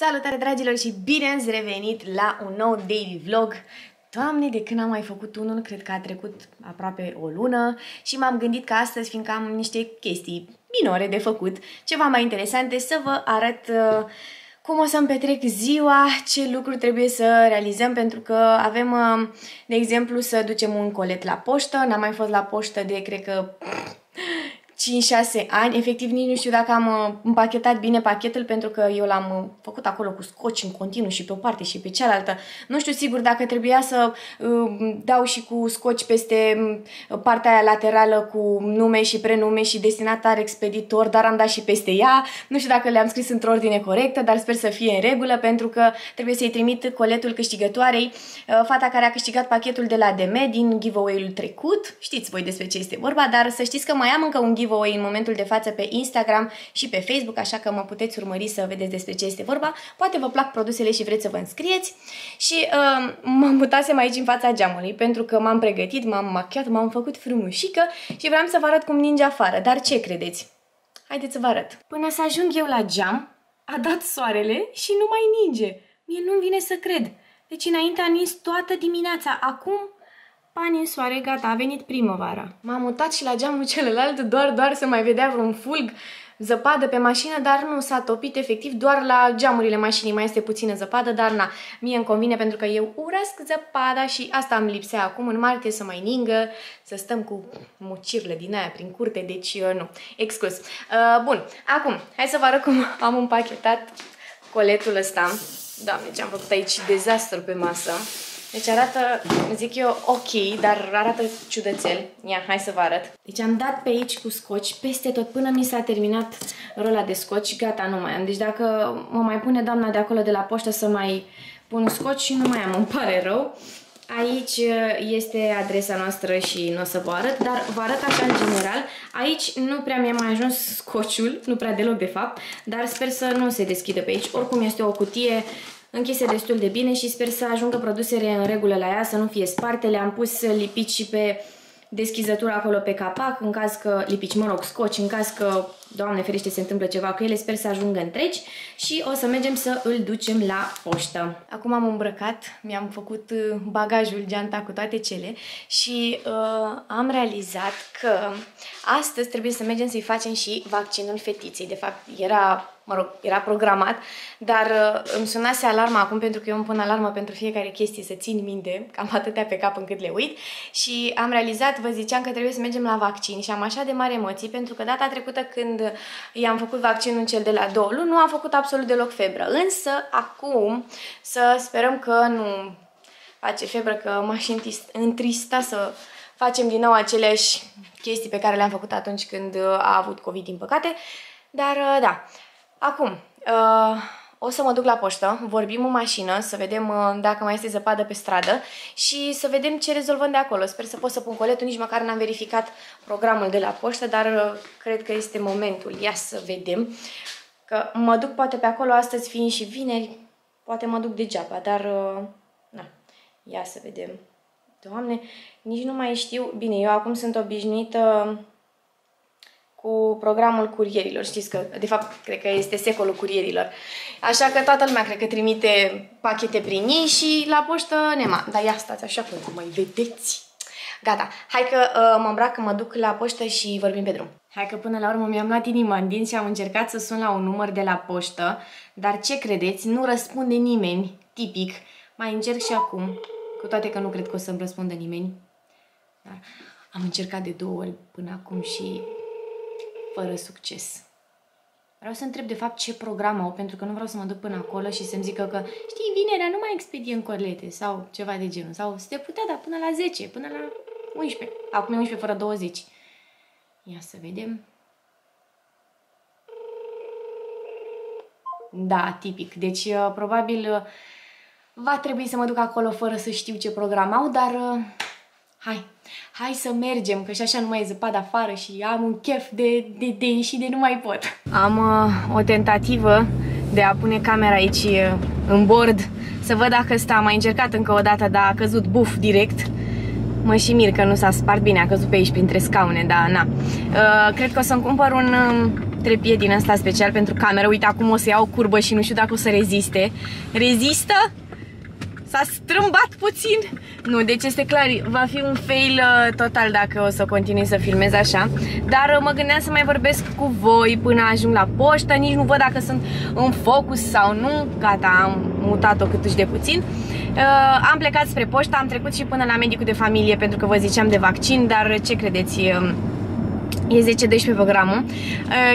Salutare dragilor și bine ați revenit la un nou daily vlog. Doamne, de când am mai făcut unul, cred că a trecut aproape o lună și m-am gândit că astăzi, fiindcă am niște chestii minore de făcut, ceva mai interesante, să vă arăt cum o să-mi petrec ziua, ce lucruri trebuie să realizăm, pentru că avem, de exemplu, să ducem un colet la poștă. N-am mai fost la poștă de, cred că, 5-6 ani, efectiv nici nu știu dacă am împachetat bine pachetul, pentru că eu l-am făcut acolo cu scoci în continuu și pe o parte și pe cealaltă. Nu știu sigur dacă trebuia să dau și cu scoci peste partea aia laterală cu nume și prenume și destinatar expeditor, dar am dat și peste ea. Nu știu dacă le-am scris într-o ordine corectă, dar sper să fie în regulă, pentru că trebuie să-i trimit coletul câștigătoarei, fata care a câștigat pachetul de la DM din giveaway-ul trecut. Știți voi despre ce este vorba, dar să știți că mai am încă un giveaway în momentul de față pe Instagram și pe Facebook, așa că mă puteți urmări să vedeți despre ce este vorba. Poate vă plac produsele și vreți să vă înscrieți. Și mă mutasem aici în fața geamului, pentru că m-am pregătit, m-am machiat, m-am făcut frumușică și vreau să vă arăt cum ninge afară. Dar ce credeți? Haideți să vă arăt. Până să ajung eu la geam, a dat soarele și nu mai ninge. Mie nu-mi vine să cred. Deci înainte a nins toată dimineața. Acum pani în soare, gata, a venit primăvara. M-am mutat și la geamul celălalt, doar să mai vedea vreun fulg, zăpadă pe mașină, dar nu s-a topit efectiv, doar la geamurile mașinii mai este puțină zăpadă, dar na, mie îmi convine pentru că eu urăsc zăpada și asta îmi lipsea acum, în martie să mai ningă, să stăm cu mucirle din aia prin curte, deci nu, exclus. Bun, acum, hai să vă arăt cum am împachetat coletul ăsta. Doamne, ce am făcut aici, dezastru pe masă. Deci arată, zic eu, ok, dar arată ciudățel. Ia, hai să vă arăt. Deci am dat pe aici cu scoci, peste tot, până mi s-a terminat rola de scoci, gata, nu mai am. Deci dacă mă mai pune doamna de acolo de la poștă să mai pun scoci și nu mai am, îmi pare rău. Aici este adresa noastră și nu o să vă arăt, dar vă arăt așa în general. Aici nu prea mi-a mai ajuns scociul, nu prea deloc de fapt, dar sper să nu se deschidă pe aici. Oricum este o cutie închise destul de bine și sper să ajungă produsele în regulă la ea, să nu fie sparte. Le-am pus lipici și pe deschizătura acolo pe capac, în caz că, lipici, mă rog, scoci, în caz că, Doamne ferește, se întâmplă ceva cu ele, sper să ajungă întregi și o să mergem să îl ducem la poștă. Acum am îmbrăcat, mi-am făcut bagajul, geanta cu toate cele și am realizat că astăzi trebuie să mergem să-i facem și vaccinul fetiței. De fapt, era programat, dar îmi sunase alarma acum, pentru că eu îmi pun alarmă pentru fiecare chestie să țin minte, cam atâtea pe cap încât le uit, și am realizat, vă ziceam că trebuie să mergem la vaccin și am așa de mari emoții, pentru că data trecută când i-am făcut vaccinul cel de la 2 luni, nu am făcut absolut deloc febră, însă acum să sperăm că nu face febră, că m-aș întrista să facem din nou aceleași chestii pe care le-am făcut atunci când a avut COVID, din păcate, dar da. Acum, o să mă duc la poștă, vorbim în mașină, să vedem dacă mai este zăpadă pe stradă și să vedem ce rezolvăm de acolo. Sper să pot să pun coletul, nici măcar n-am verificat programul de la poștă, dar cred că este momentul. Ia să vedem, că mă duc poate pe acolo astăzi, fiind și vineri, poate mă duc degeaba, dar na, ia să vedem. Doamne, nici nu mai știu. Bine, eu acum sunt obișnuită cu programul curierilor. Știți că, de fapt, cred că este secolul curierilor. Așa că toată lumea cred că trimite pachete prin ei și la poștă nema. Dar ia stați așa, cum mai vedeți. Gata, hai că mă îmbrac, mă duc la poștă și vorbim pe drum. Hai că până la urmă mi-am luat inima în dinți și am încercat să sun la un număr de la poștă, dar ce credeți? Nu răspunde nimeni, tipic. Mai încerc și acum, cu toate că nu cred că o să-mi răspundă nimeni. Dar am încercat de 2 ori până acum și fără succes. Vreau să întreb de fapt ce program au, pentru că nu vreau să mă duc până acolo și să-mi zică că, știi, vinerea nu mai expedie în colete sau ceva de genul. Sau se putea, dar până la 10, până la 11. Acum e 11 fără 20. Ia să vedem. Da, tipic. Deci, probabil va trebui să mă duc acolo fără să știu ce program au, dar hai să mergem, că și așa nu mai e zăpadă afară și am un chef de ieșit de nu mai pot. Am o tentativă de a pune camera aici în bord, să văd dacă stă. Am mai încercat încă o dată, dar a căzut buf direct. Mă și mir că nu s-a spart bine, a căzut pe aici printre scaune, dar na. Cred că o să-mi cumpăr trepied din asta special pentru cameră. Uite, acum o să iau o curbă și nu știu dacă o să reziste. Rezistă? S-a strâmbat puțin. Nu, deci este clar, va fi un fail total dacă o să continui să filmez așa. Dar mă gândeam să mai vorbesc cu voi până ajung la poștă. Nici nu văd dacă sunt în focus sau nu. Gata, am mutat-o câtuși de puțin. Am plecat spre poștă, am trecut și până la medicul de familie pentru că vă ziceam de vaccin. Dar ce credeți? E 10-12 programul.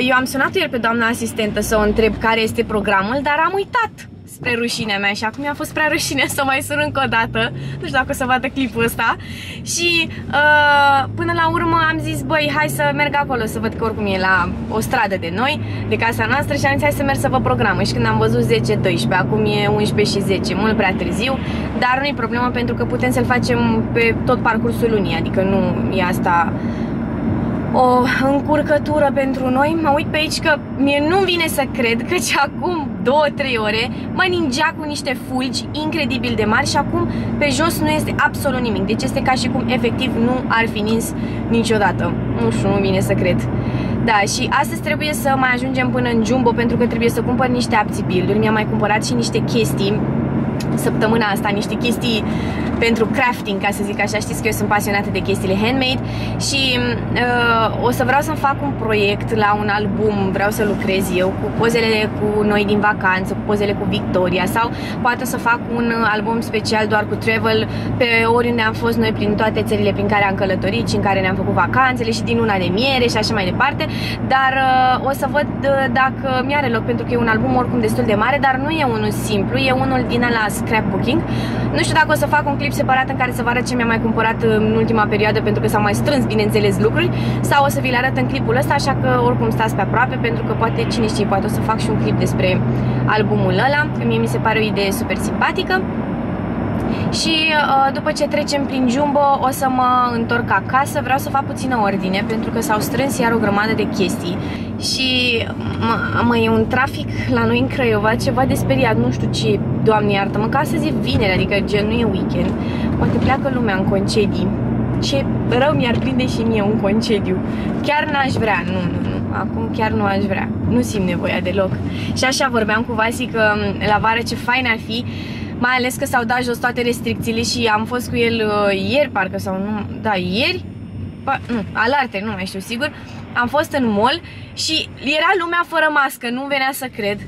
Eu am sunat ieri pe doamna asistentă să o întreb care este programul, dar am uitat, spre rușinea mea, și acum mi-a fost prea rușine să mai sun încă o dată. Nu știu dacă o să vadă clipul ăsta. Și până la urmă am zis, băi, hai să merg acolo să văd că oricum e la o stradă de noi, de casa noastră, și am zis, hai să merg să vă programă. Și când am văzut 10-12, acum e 11 și 10, mult prea târziu, dar nu-i problemă pentru că putem să-l facem pe tot parcursul lunii, adică nu e asta o încurcătură pentru noi. Mă uit pe aici că mie nu vine să cred că acum 2-3 ore mă ningea cu niște fulgi incredibil de mari și acum pe jos nu este absolut nimic. Deci este ca și cum efectiv nu ar fi nins niciodată. Nu știu, nu vine să cred. Da, și astăzi trebuie să mai ajungem până în Jumbo pentru că trebuie să cumpăr niște abțibilduri. Mi-am mai cumpărat și niște chestii săptămâna asta, niște chestii pentru crafting, ca să zic așa. Știți că eu sunt pasionată de chestiile handmade și o să vreau să-mi fac un proiect la un album, vreau să lucrez eu cu pozele cu noi din vacanță, cu pozele cu Victoria, sau poate să fac un album special doar cu travel pe oriunde am fost noi prin toate țările prin care am călătorit și în care ne-am făcut vacanțele și din luna de miere și așa mai departe. Dar o să văd dacă mi-are loc, pentru că e un album oricum destul de mare, dar nu e unul simplu, e unul din ala scrapbooking. Nu știu dacă o să fac un clip separat în care să vă arăt ce mi-am mai cumpărat în ultima perioadă, pentru că s-au mai strâns, bineînțeles, lucruri, sau o să vi le arăt în clipul ăsta, așa că oricum stați pe aproape, pentru că poate, cine știe, poate o să fac și un clip despre albumul ăla, că mie mi se pare o idee super simpatică. Și după ce trecem prin Jumbo o să mă întorc acasă. Vreau să fac puțină ordine pentru că s-au strâns iar o grămadă de chestii. Și e un trafic la noi în Craiova ceva de speriat. Nu știu ce, Doamne iartă-mă, că astăzi e vineri, adică gen nu e weekend. Poate pleacă lumea în concedii. Ce rău mi-ar prinde și mie un concediu. Chiar n-aș vrea, nu. Acum chiar nu aș vrea. Nu simt nevoia deloc. Și așa vorbeam cu Vasi că la vară ce fain ar fi, mai ales că s-au dat jos toate restricțiile și am fost cu el ieri, parcă, sau nu, da, ieri, nu, alaltăieri, nu mai știu sigur, am fost în mall și era lumea fără mască, nu venea să cred.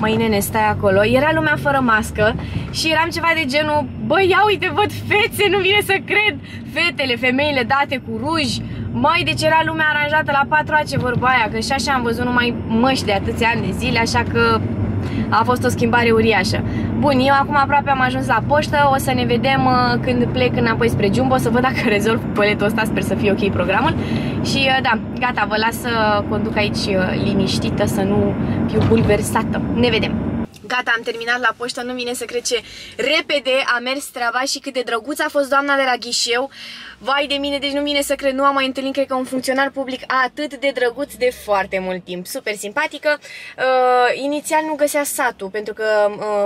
Măi, nene, stai acolo, era lumea fără mască și eram ceva de genul, băi, ia uite, văd fețe, nu vine să cred, fetele, femeile date cu ruj. Măi, deci era lumea aranjată la 4 vorba aia, că și așa am văzut numai măști de atâția ani de zile, așa că a fost o schimbare uriașă. Bun, eu acum aproape am ajuns la poștă, o să ne vedem când plec înapoi spre Jumbo, să văd dacă rezolv boletul ăsta, sper să fie ok programul. Și da, gata, vă las să conduc aici liniștită, să nu fiu bulversată. Ne vedem! Gata, am terminat la poștă, nu vine să cred ce repede a mers treaba și cât de drăguț a fost doamna de la ghișeu. Vai de mine, deci nu vine să cred, nu am mai întâlnit, cred că, un funcționar public atât de drăguț de foarte mult timp. Super simpatică. Inițial nu găsea satul, pentru că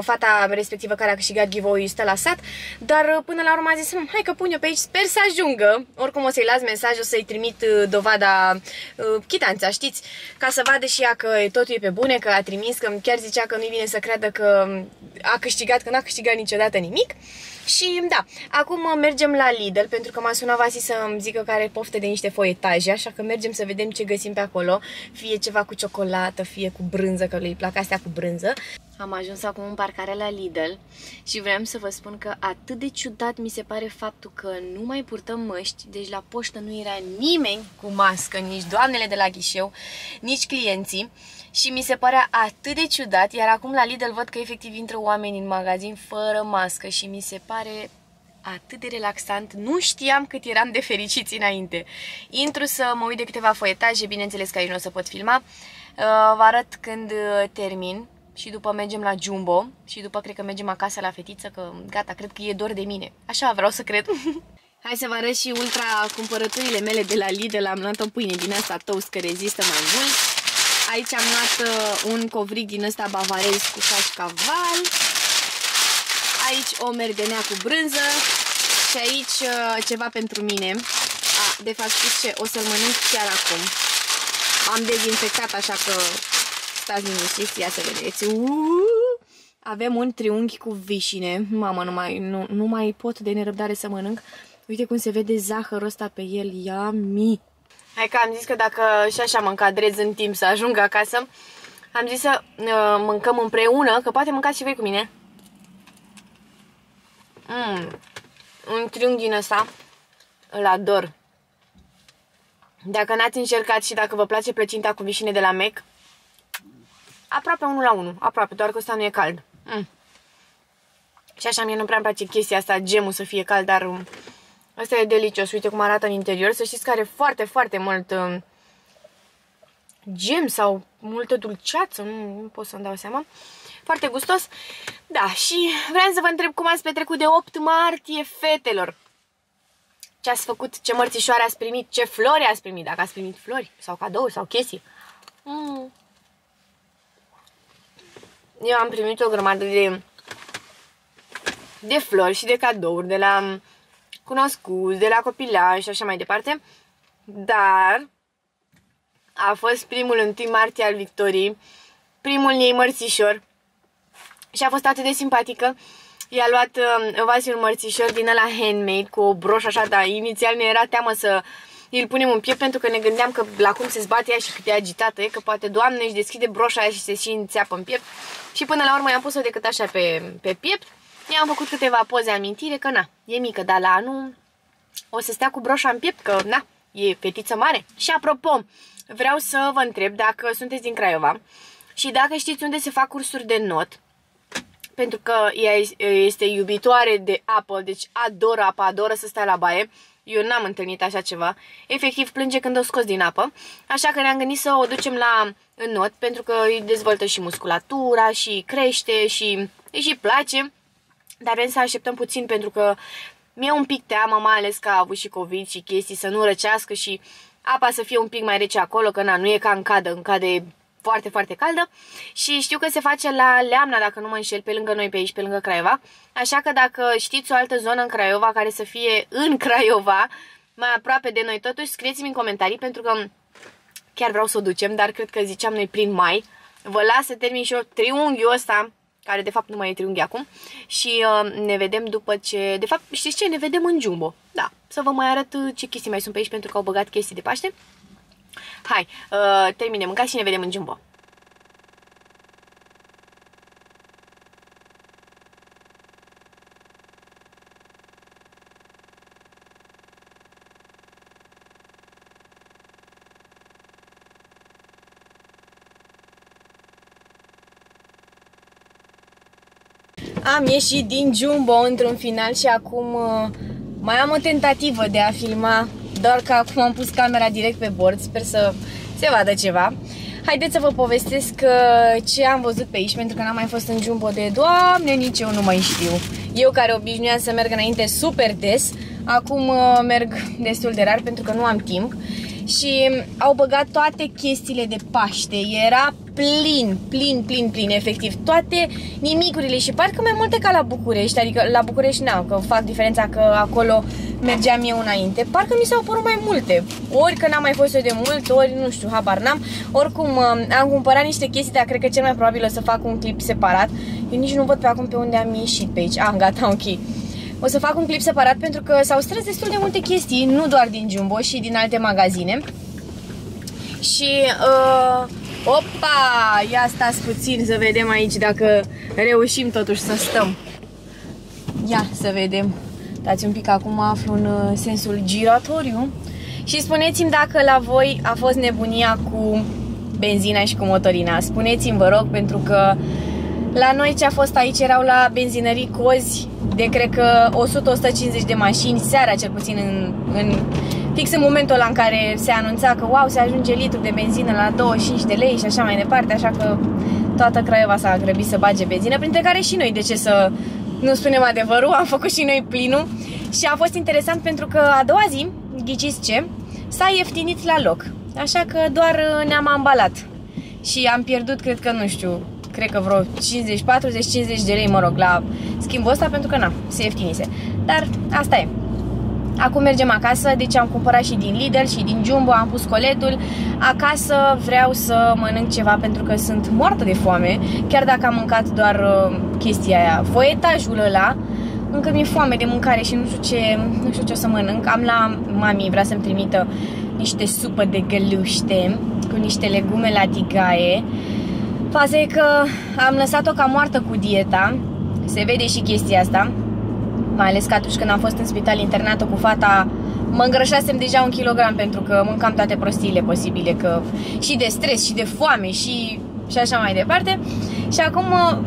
fata respectivă care a câștigat giveaway-ul stă la sat, dar până la urmă a zis, hai că pun eu pe aici, sper să ajungă. Oricum o să-i las mesaj, o să-i trimit dovada, chitanța, știți, ca să vadă și ea că totul e pe bune, că a trimis, că chiar zicea că nu-i vine să creadă că a câștigat, că n-a câștigat niciodată nimic. Și da, acum mergem la Lidl, pentru că m-a sunat Vasi să-mi zică că are poftă de niște foietaje, așa că mergem să vedem ce găsim pe acolo, fie ceva cu ciocolată, fie cu brânză, că îi plac astea cu brânză. Am ajuns acum în parcare la Lidl și vreau să vă spun că atât de ciudat mi se pare faptul că nu mai purtăm măști, deci la poștă nu era nimeni cu mască, nici doamnele de la ghișeu, nici clienții. Și mi se părea atât de ciudat, iar acum la Lidl văd că efectiv intră oameni în magazin fără mască și mi se pare atât de relaxant. Nu știam cât eram de fericiți înainte. Intru să mă uit de câteva foietaje, bineînțeles că aici nu o să pot filma. Vă arăt când termin și după mergem la Jumbo și după cred că mergem acasă la fetiță, că gata, cred că e dor de mine. Așa vreau să cred. Hai să vă arăt și ultra cumpărăturile mele de la Lidl. Am luat o pâine din asta toast că rezistă mai mult. Aici am luat un covric din ăsta bavarez cu cașcaval. Aici o merdenea cu brânză. Și aici ceva pentru mine. De fapt, știți ce? O să-l mănânc chiar acum. am dezinfectat, așa că stați liniștiți, ia să vedeți. Avem un triunghi cu vișine. Mamă, nu mai pot de nerăbdare să mănânc. Uite cum se vede zahărul ăsta pe el. Yummy! Hai că am zis că dacă și așa mă încadrez în timp să ajung acasă, am zis să mâncăm împreună, că poate mâncați și voi cu mine. Un triunghi din ăsta îl ador. Dacă n-ați încercat și dacă vă place plăcinta cu vișine de la Mac, aproape 1 la 1, aproape, doar că ăsta nu e cald. Și așa mie nu prea îmi place chestia asta, gemul să fie cald, dar ăsta e delicios. Uite cum arată în interior. Să știți că are foarte, foarte mult gem sau multă dulceață, nu pot să-mi dau seama. Foarte gustos. Da, și vreau să vă întreb cum ați petrecut de 8 martie, fetelor. Ce ați făcut, ce mărțișoare ați primit, ce flori ați primit, dacă ați primit flori sau cadouri sau chestii. Eu am primit o grămadă de flori și de cadouri de la cunoscuți, de la copilași și așa mai departe. Dar a fost primul 1 martie al Victoriei, primul ei mărțișor și a fost atât de simpatică. I-a luat Vasi un mărțișor din ăla handmade cu o broșă așa, dar inițial ne era teamă să îl punem în piept pentru că ne gândeam că la cum se zbate ea și cât de agitată e, că poate Doamne își deschide broșa aia și se și înțeapă în piept. Și până la urmă i-am pus-o decât așa pe piept. I-am făcut câteva poze amintire că na, e mică, dar la anul o să stea cu broșa în piept, că na, e fetiță mare. Și apropo, vreau să vă întreb dacă sunteți din Craiova și dacă știți unde se fac cursuri de not, pentru că ea este iubitoare de apă, deci adoră apa, adoră să stea la baie. Eu n-am întâlnit așa ceva. Efectiv plânge când o scos din apă. Așa că ne-am gândit să o ducem în not, pentru că îi dezvoltă și musculatura și crește și îi și place. Dar vrem să așteptăm puțin pentru că mi-e un pic teamă, mai ales că a avut și COVID și chestii, să nu răcească și apa să fie un pic mai rece acolo, că na, nu e ca în cadă e foarte, foarte caldă. Și știu că se face la Leamna, dacă nu mă înșel, pe lângă noi, pe aici, pe lângă Craiova. Așa că dacă știți o altă zonă în Craiova care să fie în Craiova, mai aproape de noi totuși, scrieți-mi în comentarii, pentru că chiar vreau să o ducem, dar cred că ziceam noi prin mai. Vă las să termin și eu triunghiul ăsta, care de fapt nu mai e triunghi acum, și ne vedem după ce... De fapt, știți ce? Ne vedem în Jumbo. Da, să vă mai arăt ce chestii mai sunt pe aici, pentru că au băgat chestii de Paște. Hai, termine mâncat și ne vedem în Jumbo. Am ieșit din Jumbo într-un final și acum mai am o tentativă de a filma, doar că acum am pus camera direct pe bord, sper să se vadă ceva. Haideți să vă povestesc ce am văzut pe aici, pentru că n-am mai fost în Jumbo de Doamne, nici eu nu mai știu. Eu care obișnuiam să merg înainte super des, acum merg destul de rar pentru că nu am timp. Și au băgat toate chestiile de Paște, era plin, efectiv, toate nimicurile și parcă mai multe ca la București, adică la București n-am, că fac diferența că acolo mergeam eu înainte, parcă mi s-au părut mai multe, ori că n-am mai fost eu de mult, ori nu știu, habar n-am, oricum am cumpărat niște chestii, dar cred că cel mai probabil o să fac un clip separat, eu nici nu văd pe acum pe unde am ieșit pe aici, gata, ok. O să fac un clip separat pentru că s-au strâns destul de multe chestii, nu doar din Jumbo și din alte magazine. Și, opa, ia stați puțin să vedem aici dacă reușim totuși să stăm. Ia să vedem. Dați un pic, acum aflu în sensul giratoriu. Și spuneți-mi dacă la voi a fost nebunia cu benzina și cu motorina. Spuneți-mi, vă rog, pentru că la noi ce a fost aici erau la benzinării cozi de cred că 100-150 de mașini seara, cel puțin fix în momentul ăla în care se anunța că wow, se ajunge litru de benzină la 25 de lei și așa mai departe, așa că toată Craiova s-a grăbit să bage benzină, printre care și noi, de ce să nu spunem adevărul, am făcut și noi plinul și a fost interesant pentru că a doua zi, ghiciți ce, s-a ieftinit la loc, așa că doar ne-am ambalat și am pierdut, cred că, nu știu, cred că vreo 50, 40, 50 de lei, mă rog, la schimbul ăsta, pentru că na, se ieftinise. Dar asta e. acum mergem acasă, deci am cumpărat și din Lidl și din Jumbo, am pus coletul. Acasă vreau să mănânc ceva pentru că sunt moartă de foame, chiar dacă am mâncat doar chestia aia, foietajul ăla. Încă mi-e foame de mâncare și nu știu ce o să mănânc. Am la mami, vrea să-mi trimită niște supă de găluște cu niște legume la tigaie. Faza e că am lăsat-o ca moartă cu dieta. Se vede și chestia asta. Mai ales că atunci când am fost în spital internată cu fata, mă îngrășasem deja 1 kilogram pentru că mâncam toate prostiile posibile, că și de stres, și de foame, și așa mai departe. Și acum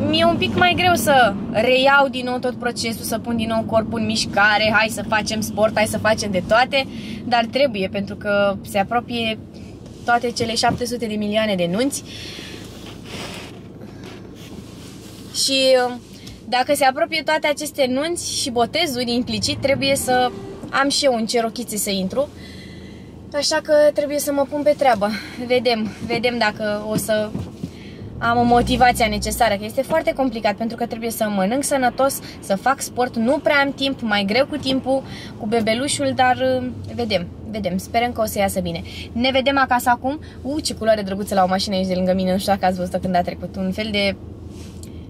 mi-e un pic mai greu să reiau din nou tot procesul, să pun din nou corpul în mișcare, hai să facem sport, hai să facem de toate, dar trebuie, pentru că se apropie toate cele 700 de milioane de nunți. Și dacă se apropie toate aceste nunți și botezuri implicit, trebuie să am și eu în ce rochițe să intru. Așa că trebuie să mă pun pe treabă. Vedem dacă o să am motivația necesară, că este foarte complicat pentru că trebuie să mănânc sănătos, să fac sport, nu prea am timp, mai greu cu timpul, cu bebelușul, dar vedem, sperăm că o să iasă bine. Ne vedem acasă acum. Ce culoare drăguță la o mașină aici de lângă mine, nu știu dacă ați văzut-o când a trecut, un fel de,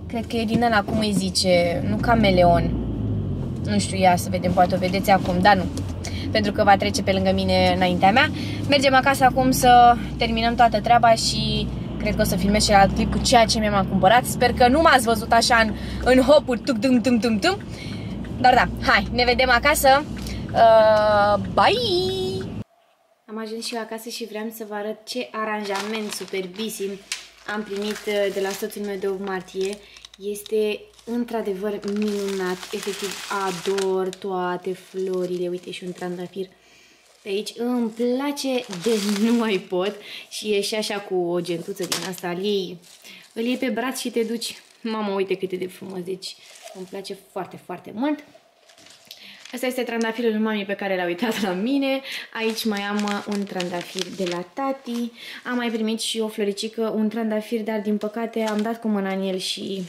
cred că e din ăla, cum îi zice, nu cameleon, nu știu, ia să vedem, poate o vedeți acum, dar nu, pentru că va trece pe lângă mine înaintea mea. Mergem acasă acum să terminăm toată treaba și cred că o să filmez celălalt clip cu ceea ce mi-am cumpărat. Sper că nu m-ați văzut așa în hopuri, tum. Dar da, hai, ne vedem acasă. Bye! Am ajuns și eu acasă și vreau să vă arăt ce aranjament superbisim am primit de la soțul meu de 8 martie. Este într-adevăr minunat, efectiv ador toate florile. Uite, și un trandafir de aici, îmi place de nu mai pot. Și e și așa cu o gentuță din asta, îl iei pe braț și te duci. Mama, uite cât e de frumos, deci îmi place foarte mult. Asta este trandafirul lui mami pe care l-a uitat la mine. Aici mai am un trandafir de la tati. Am mai primit și o floricică, un trandafir, dar din păcate am dat cu mâna în el și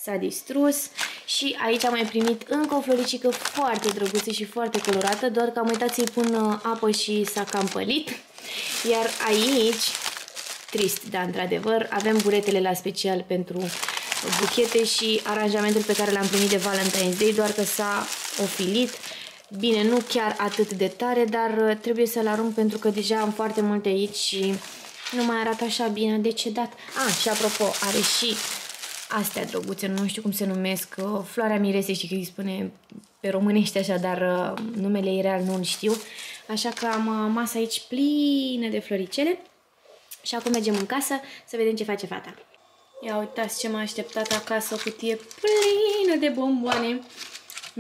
s-a distrus. Și aici am mai primit încă o floricică foarte drăguță și foarte colorată, doar că am uitat să-i pun apă și s-a cam pălit. Iar aici, trist, dar într-adevăr, avem buretele la special pentru buchete și aranjamentul pe care l-am primit de Valentine's Day, doar că s-a ofilit. Bine, nu chiar atât de tare, dar trebuie să-l arunc pentru că deja am foarte multe aici și nu mai arată așa bine, decedat. Și apropo, are și astea drăguțe, nu știu cum se numesc, floarea miresei, știi că îi spune pe românește așa, dar numele ei real nu-l știu. Așa că am masa aici plină de floricele și acum mergem în casă să vedem ce face fata. Ia uitați ce m-a așteptat acasă, o cutie plină de bomboane.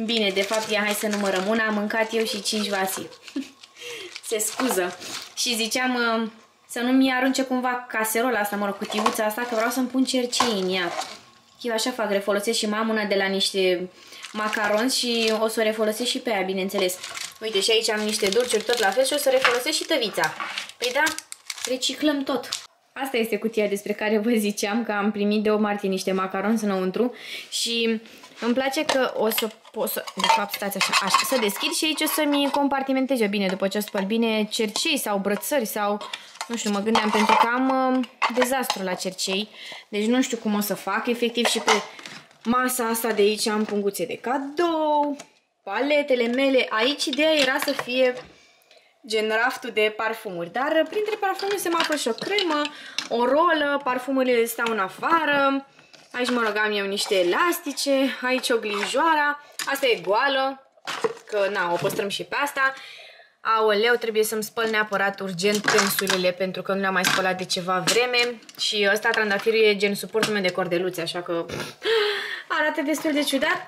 Bine, de fapt, hai să numărăm una, am mâncat eu și 5 vasii. Se scuză. Și ziceam să nu-mi arunce cumva caserola asta, cutiuța asta, că vreau să-mi pun cercei în ea. Eu așa fac, refolosesc și am una de la niște macaroni și o să o refolosesc și pe aia, bineînțeles. Uite, și aici am niște dulciuri tot la fel și o să refolosesc și tăvița. Păi da, reciclăm tot. Asta este cutia despre care vă ziceam, că am primit de 8 martie niște macaroni înăuntru și îmi place că o să pot să, de fapt, stați așa, să deschid și aici o să-mi compartimentez eu bine, după ce o spăl bine, cercei sau brățări sau, nu știu, mă gândeam, pentru că am dezastru la cercei, deci nu știu cum o să fac, efectiv și pe masa asta de aici am punguțe de cadou, paletele mele, aici ideea era să fie gen raftul de parfumuri, dar printre parfumuri se mă află și o cremă, o rolă, parfumurile stau în afară, aici mă rog am eu niște elastice, aici o glinjoara, asta e goală, că na, o păstrăm și pe asta. Aoleu, trebuie să-mi spăl neapărat urgent tensulele pentru că nu le-am mai spălat de ceva vreme și ăsta trandafirul e gen suportul meu de cordeluțe, așa că arată destul de ciudat.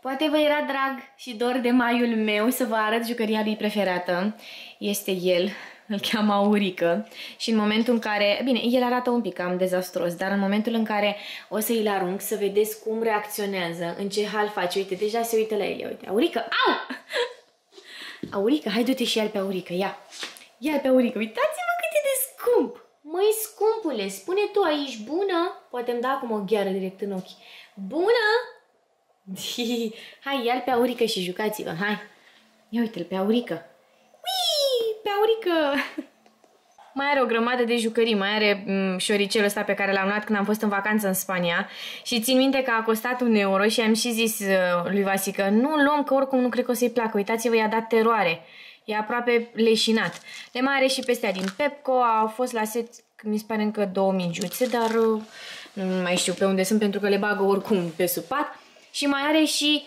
Poate vă era drag și dor de maiul meu să vă arăt jucăria lui preferată. Este el, îl cheamă Aurică și în momentul în care, bine, el arată un pic cam dezastros, dar în momentul în care o să îl arunc să vedeți cum reacționează, în ce hal face, uite, deja se uită la el, uite, Aurică, au! Aurică, hai du-te și ia-l pe Aurică, ia-l pe Aurică, uitați-vă cât e de scump! Măi, scumpule, spune tu aici, bună? Poate îmi da acum o gheară direct în ochi. Bună? Hai, ia-l pe Aurică și jucați-vă, hai! Ia uite-l pe Aurică. Ui, pe Aurică! Mai are o grămadă de jucării, mai are șoricelul ăsta pe care l-am luat când am fost în vacanță în Spania și țin minte că a costat 1 euro și am și zis lui Vasică, nu luăm că oricum nu cred că o să-i placă, uitați-vă, i-a dat teroare, e aproape leșinat. Le mai are și pe astea din Pepco, au fost la set, mi se pare încă 2000 giuțe, dar nu mai știu pe unde sunt pentru că le bagă oricum pe sub pat. Și mai are și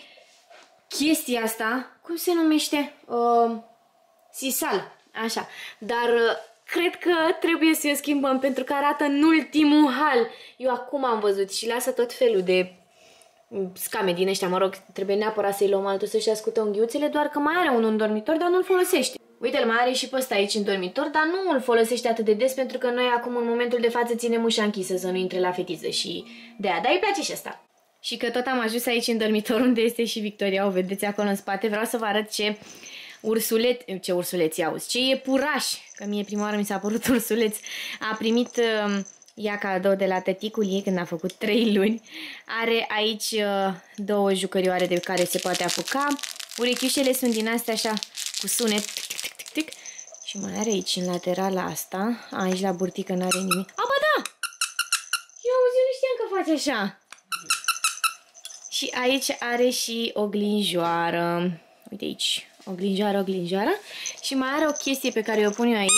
chestia asta, cum se numește? Sisal, așa, dar... Cred că trebuie să o schimbăm pentru că arată în ultimul hal. Eu acum am văzut și lasă tot felul de scame din ăștia, mă rog, trebuie neapărat să-i luăm altul să-și ascute unghiuțele, doar că mai are unul în dormitor, dar nu-l folosește. Uite-l, mai are și pe ăsta aici în dormitor, dar nu îl folosește atât de des pentru că noi acum în momentul de față ținem ușa închisă să nu intre la fetiță și de-aia, dar îi place și asta. Și că tot am ajuns aici în dormitor unde este și Victoria, o vedeți acolo în spate, vreau să vă arăt ce ursuleți auzi, ce iepuraș, că mie prima oară mi s-a părut ursuleț, a primit ea cadou de la tăticul ei când a făcut 3 luni, are aici 2 jucărioare de care se poate apuca, urechiușele sunt din astea așa cu sunet, tic, tic, tic, tic. Și mai are aici în laterala asta, aici la burtică n-are nimic, a, ba da, eu nu știam că face așa, și aici are și o glinjoară, uite aici, oglinjoară și mai are o chestie pe care o pun eu aici.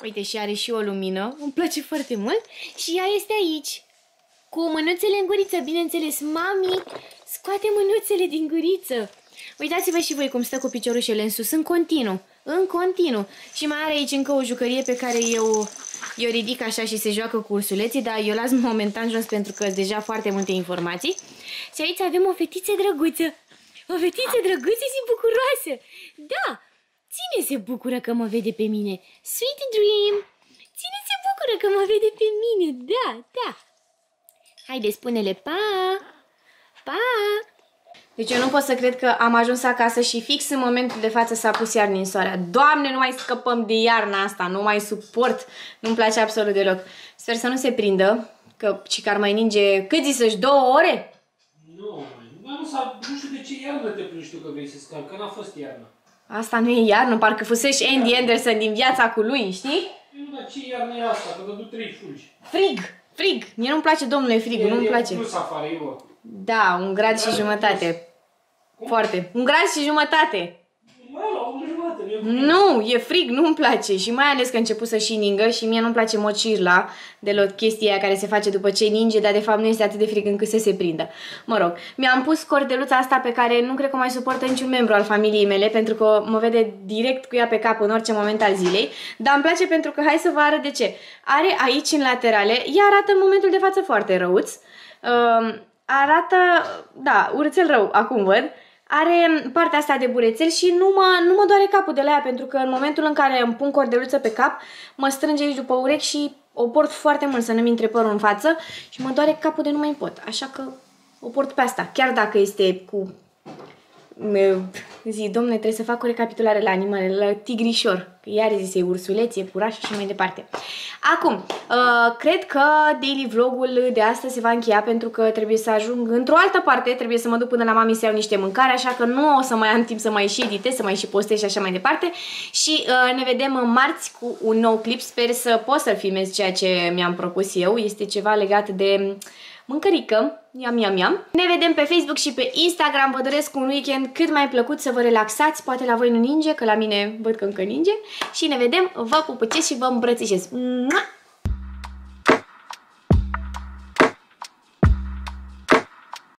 Uite, și are și o lumină, îmi place foarte mult și ea este aici cu mânuțele în guriță, bineînțeles. Mami, scoate mânuțele din guriță. Uitați-vă și voi cum stă cu piciorușele în sus, în continuu. Și mai are aici încă o jucărie pe care eu ridic așa și se joacă cu ursuleții, dar eu las momentan jos pentru că deja foarte multe informații. Și aici avem o fetiță drăguță. O fetiță drăguță și bucuroasă. Da, Ține se bucură că mă vede pe mine. Sweet Dream. Ține se bucură că mă vede pe mine. Da, da. Haide, spune-le pa. Pa. Deci eu nu pot să cred că am ajuns acasă și fix în momentul de față s-a pus iar ninsoarea. Doamne, nu mai scăpăm de iarna asta, nu mai suport. Nu-mi place absolut deloc. Sper să nu se prindă, că ar mai ninge, cât zisă-și, 2 ore? Nu, nu știu de ce iarnă te plângi tu că vrei să scapi, că n-a fost iarnă. Asta nu e iarnă, parcă fusese Andy Anderson din Viața cu lui, știi? Nu, dar ce iarnă e asta, că dă 3 fulgi. Frig, frig. Mie nu-mi place, domnule, frigul, nu-mi place. E plus afară, eu. Da, 1 grad și jumătate. Foarte. 1 grad și jumătate. Nu, e frig, nu-mi place. Și mai ales că a început să și ningă și mie nu-mi place mocirla, deloc chestia aia care se face după ce ninge, dar de fapt nu este atât de frig încât să se prindă. Mă rog, mi-am pus cordeluța asta pe care nu cred că mai suportă niciun membru al familiei mele, pentru că mă vede direct cu ea pe cap în orice moment al zilei, dar îmi place pentru că, hai să vă arăt de ce. Are aici în laterale, ea arată în momentul de față foarte răuț, arată, da, urâțel rău, acum văd. Are partea asta de burețel și nu mă doare capul de la ea, pentru că în momentul în care îmi pun cordeluță pe cap, mă strânge aici după urechi și o port foarte mult să nu-mi intre părul în față și mă doare capul de nu mai pot. Așa că o port pe asta, chiar dacă este cu... domne, trebuie să fac o recapitulare la animale, la tigrișor, că iar zise ursulețe, puraș și mai departe. Acum, cred că daily vlogul de astăzi se va încheia pentru că trebuie să ajung într-o altă parte, trebuie să mă duc până la mami să iau niște mâncare, așa că nu o să mai am timp să mai și editez, să mai și postez și așa mai departe. Și ne vedem marți cu un nou clip, sper să pot să-l filmez ceea ce mi-am propus eu, este ceva legat de... mâncărică, iam. Ne vedem pe Facebook și pe Instagram, vă doresc un weekend cât mai plăcut, să vă relaxați, poate la voi nu ninge, că la mine văd că încă ninge. Și ne vedem, vă pupucesc și vă îmbrățișez. Mua!